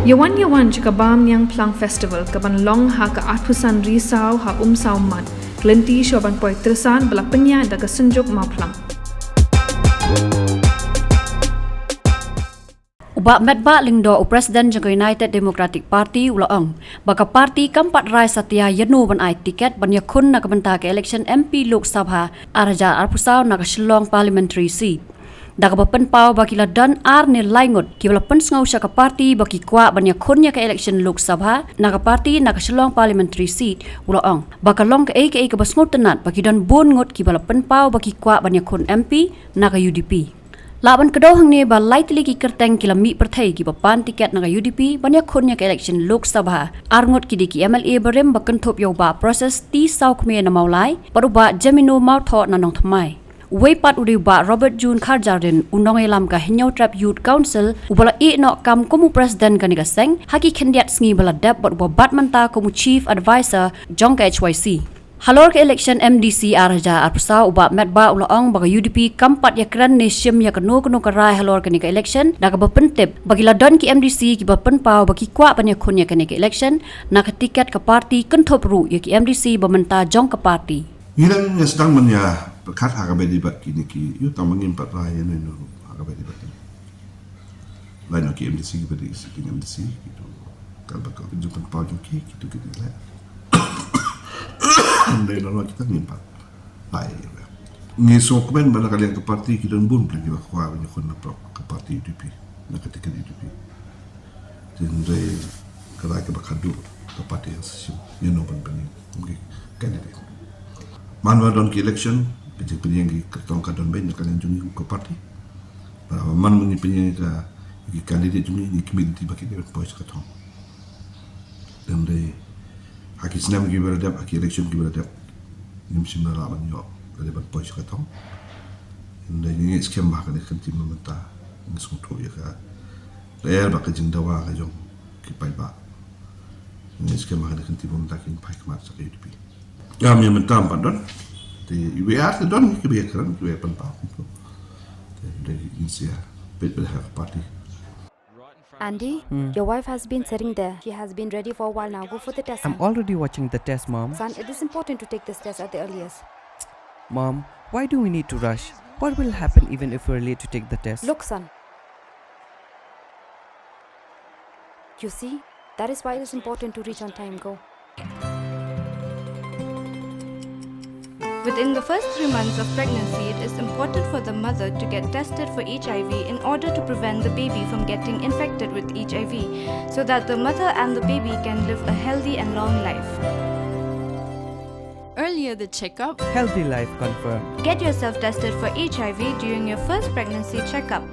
Yawan jika bam yang plang festival kaban long ha ka atpusan risau ha umsau man klenti shoban poi tersan bala penya da ka senjuk mau plang. Ubak medba lingdo Presiden jangka United Democratic Party ulaong baka parti kampat rai satya yenu ban ai tiket ban ïakhun na kabenta ke election MP Lok Sabha araja arpusau na ka Shillong parliamentary seat. Daga bapen pau baki ladan ar ne laingot ki balapen sngau sya ka parti baki kwa ban ïakhun nya ka election Lok Sabha na ka parti na ka Shillong parliamentary seat ulaong baka long ka ka basngot tenat baki dan bon ngot ki balapen pau baki kwa ban ïakhun MP na ka UDP. Laban kedua hang ni balai teliki kerteng kilami perthai ki papan tiket naga UDP banyak khonnya ke election Lok Sabha arngot ki diki MLA berem bakan thop yo ba proses ti sau khme na maulai paruba jamino mau tho na nong thamai Weipat udi ba Robert June Kharjardin undang elam ka Hinyau Trap Youth Council ubala no kam komu presiden ka niga seng haki kandidat sngi bala dep bat manta komu chief advisor jong ka HYC Halor ke election MDC araja arpsa uba medba ulaong baga UDP kampat ya kran ne shim ya kanu karai halor ke nika election daga bapentep bagi ladon ki MDC ki bapenpau bagi kwa panya khun ya ke nika election nak tiket ke parti kenthop ru ya ki MDC bamenta jong ke parti Hilang yang sedang menya berkat harga debat kini ki yu tamangin empat raya ni harga debat ni lain ki MDC ki beri ki MDC gitu kalau bakal jumpa pau jongki gitu gitu lah Andai lalu kita ngimpat baik. Ngisok komen bala kalian ke parti kita bun lagi bakwa banyak kon ke parti UDP. Nak ketika UDP. Jadi kalau kita bakadu ke parti yang shim yang nopan bani mungkin kandidat. Manwa don ki election kecil pilih yang kertong kadon baik nak kalian jungi ke parti. Bahawa man mungkin pilih ke kandidat jungi ni community bagi dia pois katong. Dan Haki senam ki beradab, haki election ki beradab. Ini mesti melawan yo. Dari ban poin sekatong. Dan ini skem bah kan ikan tim mentah. Ini sungtu ya ka. Leer bah kejeng dawa kejong ki pai ba. Ini skem bah kan ikan tim mentah ki pai kemat sak UDP. Ya mi mentah pandon. Di UAR tu don ki biar keran ki pan pa. Dari insia pet party. Andy, your wife has been sitting there. She has been ready for a while now. Go for the test. I'm already watching the test, Mom. Son, it is important to take this test at the earliest. Mom, why do we need to rush? What will happen even if we're late to take the test? Look, son. You see, that is why it is important to reach on time. Go. Within the first 3 months of pregnancy, it is important for the mother to get tested for HIV in order to prevent the baby from getting infected with HIV, so that the mother and the baby can live a healthy and long life. Earlier the checkup. Healthy life confirmed. Get yourself tested for HIV during your first pregnancy checkup.